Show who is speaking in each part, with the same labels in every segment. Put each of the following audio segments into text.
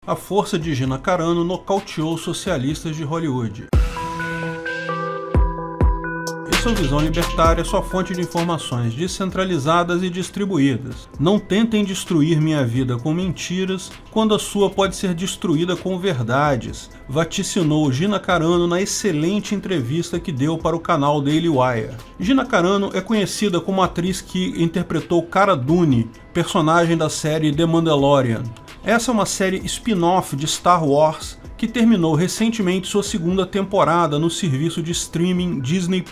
Speaker 1: A força de Gina Carano nocauteou socialistas de Hollywood. Esse é o Visão Libertária, sua fonte de informações descentralizadas e distribuídas. Não tentem destruir minha vida com mentiras, quando a sua pode ser destruída com verdades, vaticinou Gina Carano na excelente entrevista que deu para o canal Daily Wire. Gina Carano é conhecida como a atriz que interpretou Cara Dune, personagem da série The Mandalorian. Essa é uma série spin-off de Star Wars que terminou recentemente sua segunda temporada no serviço de streaming Disney+.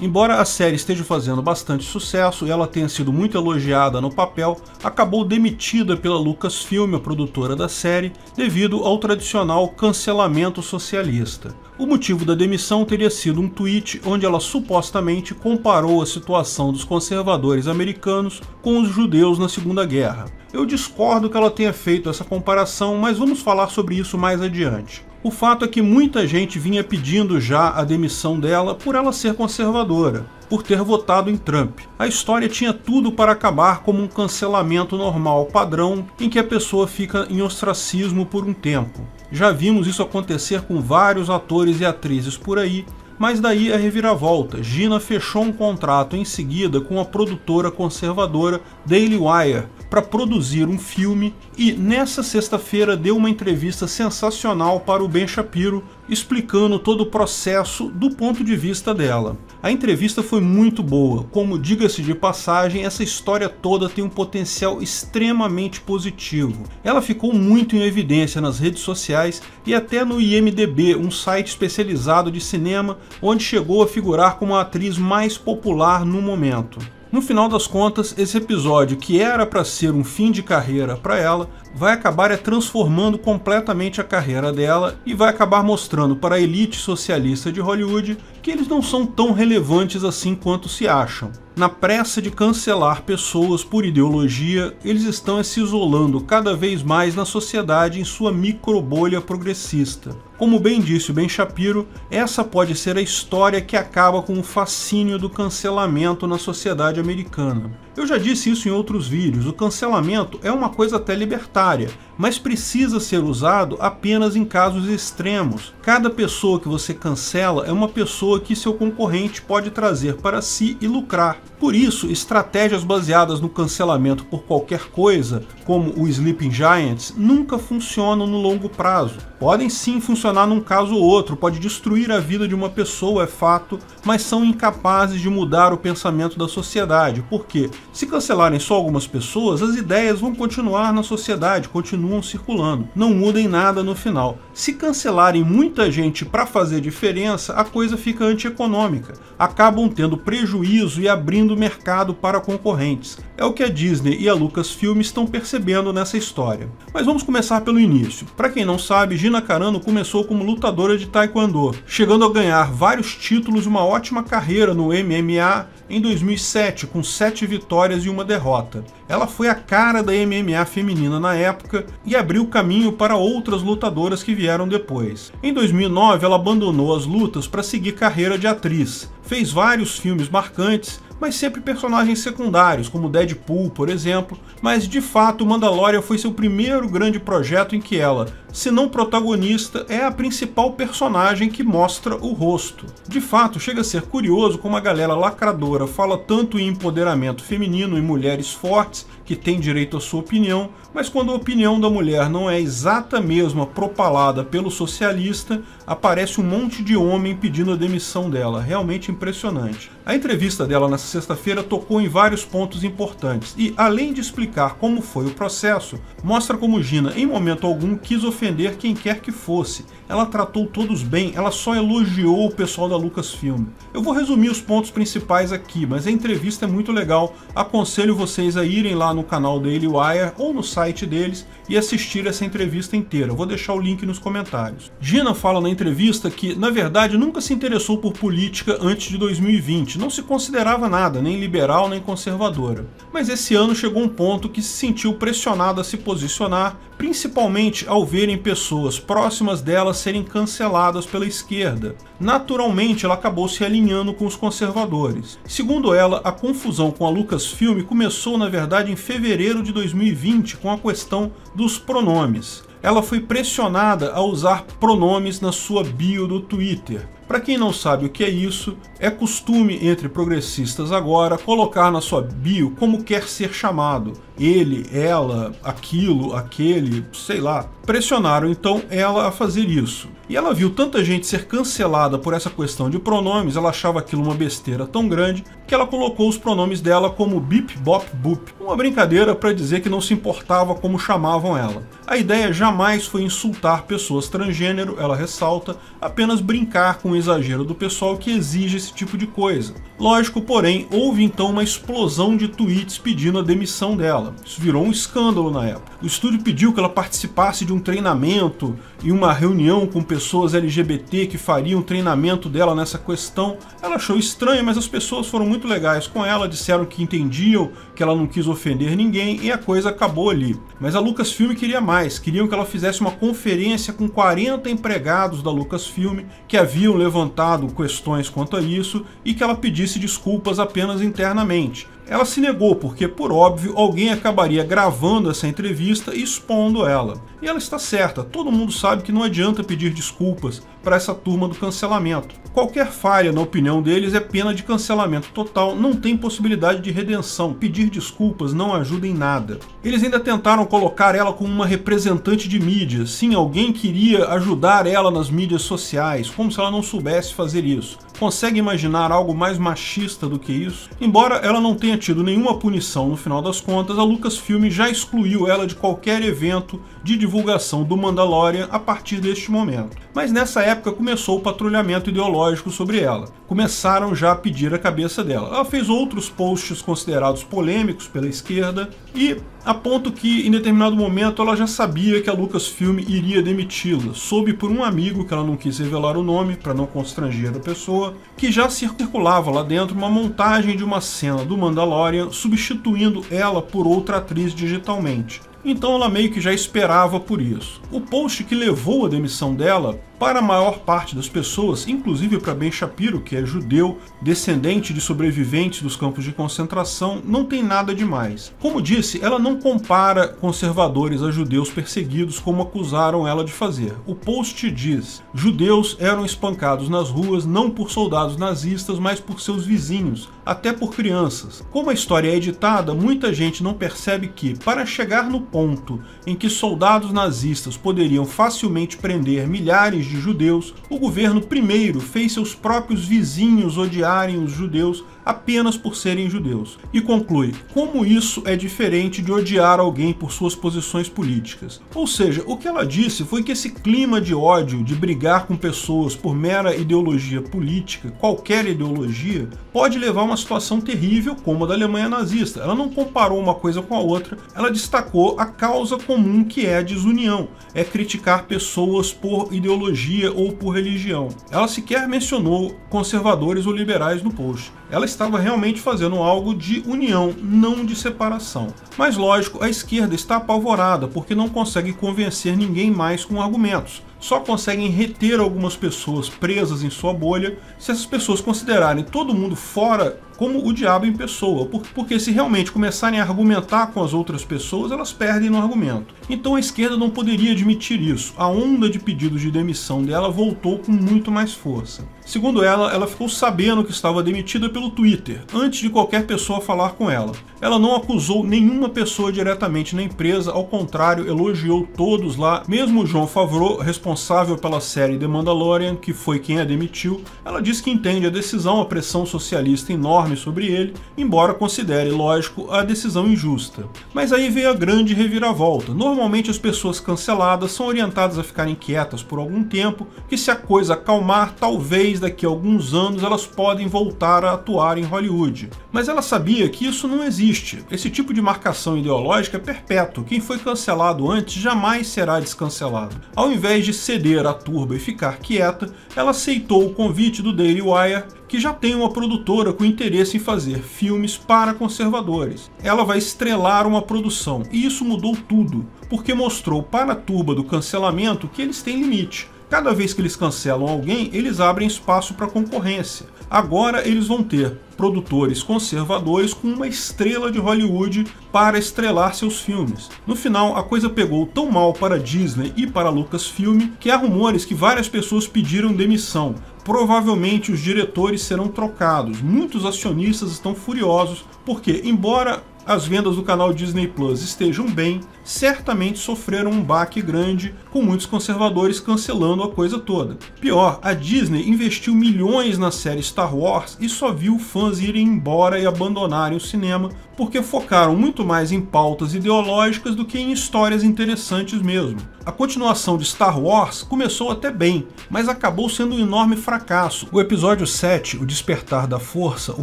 Speaker 1: Embora a série esteja fazendo bastante sucesso e ela tenha sido muito elogiada no papel, acabou demitida pela Lucasfilm, a produtora da série, devido ao tradicional cancelamento socialista. O motivo da demissão teria sido um tweet onde ela supostamente comparou a situação dos conservadores americanos com os judeus na Segunda Guerra. Eu discordo que ela tenha feito essa comparação, mas vamos falar sobre isso mais adiante. O fato é que muita gente vinha pedindo já a demissão dela por ela ser conservadora, por ter votado em Trump. A história tinha tudo para acabar como um cancelamento normal padrão em que a pessoa fica em ostracismo por um tempo. Já vimos isso acontecer com vários atores e atrizes por aí, mas daí a reviravolta. Gina fechou um contrato em seguida com a produtora conservadora Daily Wire para produzir um filme e nessa sexta-feira deu uma entrevista sensacional para o Ben Shapiro explicando todo o processo do ponto de vista dela. A entrevista foi muito boa, como diga-se de passagem, essa história toda tem um potencial extremamente positivo. Ela ficou muito em evidência nas redes sociais e até no IMDb, um site especializado de cinema, onde chegou a figurar como a atriz mais popular no momento. No final das contas, esse episódio, que era para ser um fim de carreira para ela, vai acabar transformando completamente a carreira dela e vai acabar mostrando para a elite socialista de Hollywood que eles não são tão relevantes assim quanto se acham. Na pressa de cancelar pessoas por ideologia, eles estão se isolando cada vez mais na sociedade em sua microbolha progressista. Como bem disse o Ben Shapiro, essa pode ser a história que acaba com o fascínio do cancelamento na sociedade americana. Eu já disse isso em outros vídeos, o cancelamento é uma coisa até libertária, mas precisa ser usado apenas em casos extremos. Cada pessoa que você cancela é uma pessoa que seu concorrente pode trazer para si e lucrar. Por isso, estratégias baseadas no cancelamento por qualquer coisa, como o Sleeping Giants, nunca funcionam no longo prazo. Podem sim funcionar num caso ou outro, pode destruir a vida de uma pessoa, é fato, mas são incapazes de mudar o pensamento da sociedade. Por quê? Se cancelarem só algumas pessoas, as ideias vão continuar na sociedade, continuam circulando. Não mudem nada no final. Se cancelarem muita gente para fazer diferença, a coisa fica antieconômica. Acabam tendo prejuízo e abrindo mercado para concorrentes. É o que a Disney e a Lucasfilm estão percebendo nessa história. Mas vamos começar pelo início. Para quem não sabe, Gina Carano começou como lutadora de taekwondo, chegando a ganhar vários títulos e uma ótima carreira no MMA em 2007, com 7 vitórias e 1 derrota. Ela foi a cara da MMA feminina na época e abriu caminho para outras lutadoras que vieram depois. Em 2009, ela abandonou as lutas para seguir carreira de atriz. Fez vários filmes marcantes, mas sempre personagens secundários, como Deadpool, por exemplo, mas de fato Mandalorian foi seu primeiro grande projeto em que ela, se não protagonista, é a principal personagem que mostra o rosto. De fato, chega a ser curioso como a galera lacradora fala tanto em empoderamento feminino e mulheres fortes, que têm direito à sua opinião, mas quando a opinião da mulher não é exata mesma propalada pelo socialista, aparece um monte de homem pedindo a demissão dela. Realmente impressionante. A entrevista dela nessa sexta-feira tocou em vários pontos importantes e, além de explicar como foi o processo, mostra como Gina, em momento algum, quis ofender quem quer que fosse. Ela tratou todos bem, ela só elogiou o pessoal da Lucasfilm. Eu vou resumir os pontos principais aqui, mas a entrevista é muito legal. Aconselho vocês a irem lá no canal Daily Wire ou no site deles e assistir essa entrevista inteira. Eu vou deixar o link nos comentários. Gina fala na entrevista que, na verdade, nunca se interessou por política antes de 2020. Não se considerava nada, nem liberal nem conservadora. Mas esse ano chegou um ponto que se sentiu pressionada a se posicionar, principalmente ao verem pessoas próximas dela serem canceladas pela esquerda. Naturalmente, ela acabou se alinhando com os conservadores. Segundo ela, a confusão com a Lucasfilm começou, na verdade, em fevereiro de 2020, com a questão dos pronomes. ela foi pressionada a usar pronomes na sua bio do Twitter. Para quem não sabe o que é isso, é costume entre progressistas agora colocar na sua bio como quer ser chamado. Ele, ela, aquilo, aquele, sei lá. Pressionaram então ela a fazer isso. E ela viu tanta gente ser cancelada por essa questão de pronomes, ela achava aquilo uma besteira tão grande, que ela colocou os pronomes dela como bip, bop, boop. Uma brincadeira para dizer que não se importava como chamavam ela. A ideia jamais foi insultar pessoas transgênero, ela ressalta, apenas brincar com o exagero do pessoal que exige esse tipo de coisa. Lógico, porém, houve então uma explosão de tweets pedindo a demissão dela. Isso virou um escândalo na época. O estúdio pediu que ela participasse de um treinamento e uma reunião com pessoas LGBT que fariam treinamento dela nessa questão. Ela achou estranho, mas as pessoas foram muito legais com ela, disseram que entendiam, que ela não quis ofender ninguém e a coisa acabou ali. Mas a Lucasfilm queria mais, queriam que ela fizesse uma conferência com 40 empregados da Lucasfilm que haviam levantado questões quanto a isso e que ela pedisse desculpas apenas internamente. Ela se negou porque, por óbvio, alguém acabaria gravando essa entrevista e expondo ela. E ela está certa, todo mundo sabe que não adianta pedir desculpas para essa turma do cancelamento. Qualquer falha, na opinião deles, é pena de cancelamento total, não tem possibilidade de redenção, pedir desculpas não ajuda em nada. Eles ainda tentaram colocar ela como uma representante de mídia, sim, alguém queria ajudar ela nas mídias sociais, como se ela não soubesse fazer isso. Consegue imaginar algo mais machista do que isso? Embora ela não tenha tido nenhuma punição no final das contas, a Lucasfilm já excluiu ela de qualquer evento de divulgação do Mandalorian a partir deste momento. Mas nessa época começou o patrulhamento ideológico sobre ela. Começaram já a pedir a cabeça dela. Ela fez outros posts considerados polêmicos pela esquerda e a ponto que em determinado momento ela já sabia que a Lucasfilm iria demiti-la. Soube por um amigo, que ela não quis revelar o nome para não constranger a pessoa, que já circulava lá dentro uma montagem de uma cena do Mandalorian substituindo ela por outra atriz digitalmente. Então ela meio que já esperava por isso. O post que levou à demissão dela, para a maior parte das pessoas, inclusive para Ben Shapiro, que é judeu, descendente de sobreviventes dos campos de concentração, não tem nada demais. Como disse, ela não compara conservadores a judeus perseguidos como acusaram ela de fazer. O post diz: judeus eram espancados nas ruas não por soldados nazistas, mas por seus vizinhos, até por crianças. Como a história é editada, muita gente não percebe que, para chegar no ponto em que soldados nazistas poderiam facilmente prender milhares de judeus, o governo primeiro fez seus próprios vizinhos odiarem os judeus apenas por serem judeus. E conclui: como isso é diferente de odiar alguém por suas posições políticas? Ou seja, o que ela disse foi que esse clima de ódio, de brigar com pessoas por mera ideologia política, qualquer ideologia, pode levar a uma situação terrível como a da Alemanha nazista. Ela não comparou uma coisa com a outra, ela destacou a causa comum, que é a desunião, é criticar pessoas por ideologia ou por religião. Ela sequer mencionou conservadores ou liberais no post. Ela estava realmente fazendo algo de união, não de separação. Mas lógico, a esquerda está apavorada porque não consegue convencer ninguém mais com argumentos. Só conseguem reter algumas pessoas presas em sua bolha se essas pessoas considerarem todo mundo fora como o diabo em pessoa, porque se realmente começarem a argumentar com as outras pessoas, elas perdem no argumento. Então a esquerda não poderia admitir isso. A onda de pedidos de demissão dela voltou com muito mais força. Segundo ela ficou sabendo que estava demitida pelo Twitter, antes de qualquer pessoa falar com ela. Ela não acusou nenhuma pessoa diretamente na empresa, ao contrário, elogiou todos lá, mesmo o Jon Favreau, responsável pela série The Mandalorian, que foi quem a demitiu. Ela diz que entende a decisão, a pressão socialista enorme sobre ele, embora considere, lógico, a decisão injusta. Mas aí veio a grande reviravolta. Normalmente as pessoas canceladas são orientadas a ficarem quietas por algum tempo, que se a coisa acalmar, talvez daqui a alguns anos elas podem voltar a atuar em Hollywood. Mas ela sabia que isso não existe. Esse tipo de marcação ideológica é perpétuo. Quem foi cancelado antes jamais será descancelado. Ao invés de ceder à turba e ficar quieta, ela aceitou o convite do Daily Wire, que já tem uma produtora com interesse em fazer filmes para conservadores. Ela vai estrelar uma produção, e isso mudou tudo, porque mostrou para a turba do cancelamento que eles têm limite. Cada vez que eles cancelam alguém, eles abrem espaço para concorrência. Agora eles vão ter produtores conservadores com uma estrela de Hollywood para estrelar seus filmes. No final, a coisa pegou tão mal para a Disney e para a Lucasfilm que há rumores que várias pessoas pediram demissão. Provavelmente os diretores serão trocados. Muitos acionistas estão furiosos porque, embora as vendas do canal Disney Plus estejam bem, certamente sofreram um baque grande, com muitos conservadores cancelando a coisa toda. Pior, a Disney investiu milhões na série Star Wars e só viu fãs irem embora e abandonarem o cinema porque focaram muito mais em pautas ideológicas do que em histórias interessantes mesmo. A continuação de Star Wars começou até bem, mas acabou sendo um enorme fracasso. O episódio 7, O Despertar da Força, o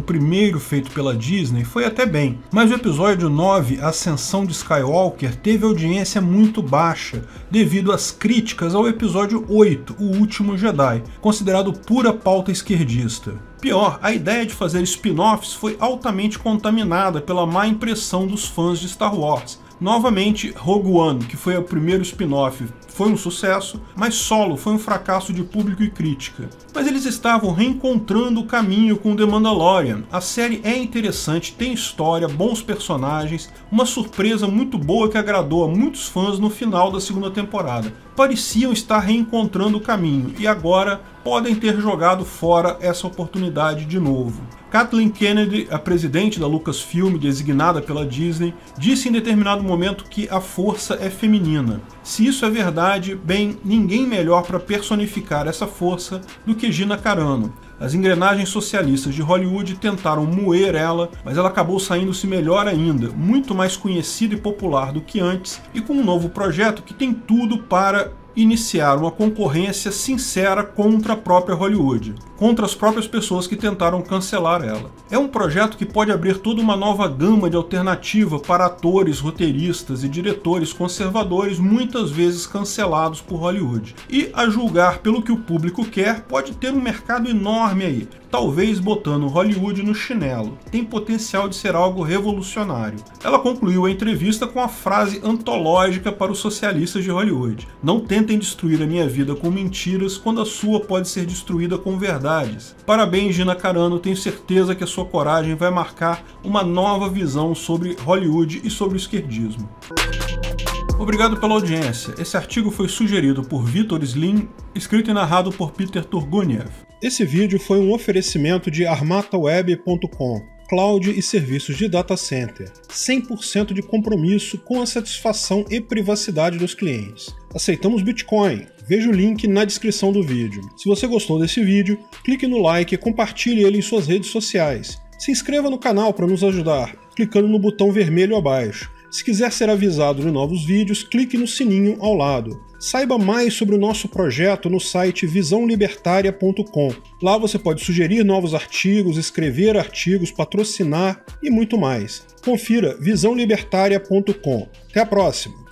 Speaker 1: primeiro feito pela Disney, foi até bem, mas o episódio 9, A Ascensão de Skywalker, teve audiência muito baixa, devido às críticas ao episódio 8, O Último Jedi, considerado pura pauta esquerdista. Pior, a ideia de fazer spin-offs foi altamente contaminada pela má impressão dos fãs de Star Wars. Novamente, Rogue One, que foi o primeiro spin-off, foi um sucesso, mas Solo foi um fracasso de público e crítica. Mas eles estavam reencontrando o caminho com The Mandalorian. A série é interessante, tem história, bons personagens, uma surpresa muito boa que agradou a muitos fãs no final da segunda temporada. Pareciam estar reencontrando o caminho e agora podem ter jogado fora essa oportunidade de novo. Kathleen Kennedy, a presidente da Lucasfilm, designada pela Disney, disse em determinado momento que a força é feminina. Se isso é verdade, bem, ninguém melhor para personificar essa força do que Gina Carano. As engrenagens socialistas de Hollywood tentaram moer ela, mas ela acabou saindo-se melhor ainda, muito mais conhecida e popular do que antes, e com um novo projeto que tem tudo para iniciar uma concorrência sincera contra a própria Hollywood, contra as próprias pessoas que tentaram cancelar ela. É um projeto que pode abrir toda uma nova gama de alternativa para atores, roteiristas e diretores conservadores muitas vezes cancelados por Hollywood. E, a julgar pelo que o público quer, pode ter um mercado enorme aí, talvez botando Hollywood no chinelo. Tem potencial de ser algo revolucionário. Ela concluiu a entrevista com a frase antológica para os socialistas de Hollywood: "Não tentem destruir a minha vida com mentiras quando a sua pode ser destruída com verdades. Parabéns, Gina Carano, tenho certeza que a sua coragem vai marcar uma nova visão sobre Hollywood e sobre o esquerdismo." Obrigado pela audiência. Esse artigo foi sugerido por Vitor Slim, escrito e narrado por Peter Turguniev. Esse vídeo foi um oferecimento de armataweb.com, cloud e serviços de data center, 100% de compromisso com a satisfação e privacidade dos clientes. Aceitamos Bitcoin. Veja o link na descrição do vídeo. Se você gostou desse vídeo, clique no like e compartilhe ele em suas redes sociais. Se inscreva no canal para nos ajudar, clicando no botão vermelho abaixo. Se quiser ser avisado de novos vídeos, clique no sininho ao lado. Saiba mais sobre o nosso projeto no site visãolibertaria.com. Lá você pode sugerir novos artigos, escrever artigos, patrocinar e muito mais. Confira visãolibertaria.com. Até a próxima!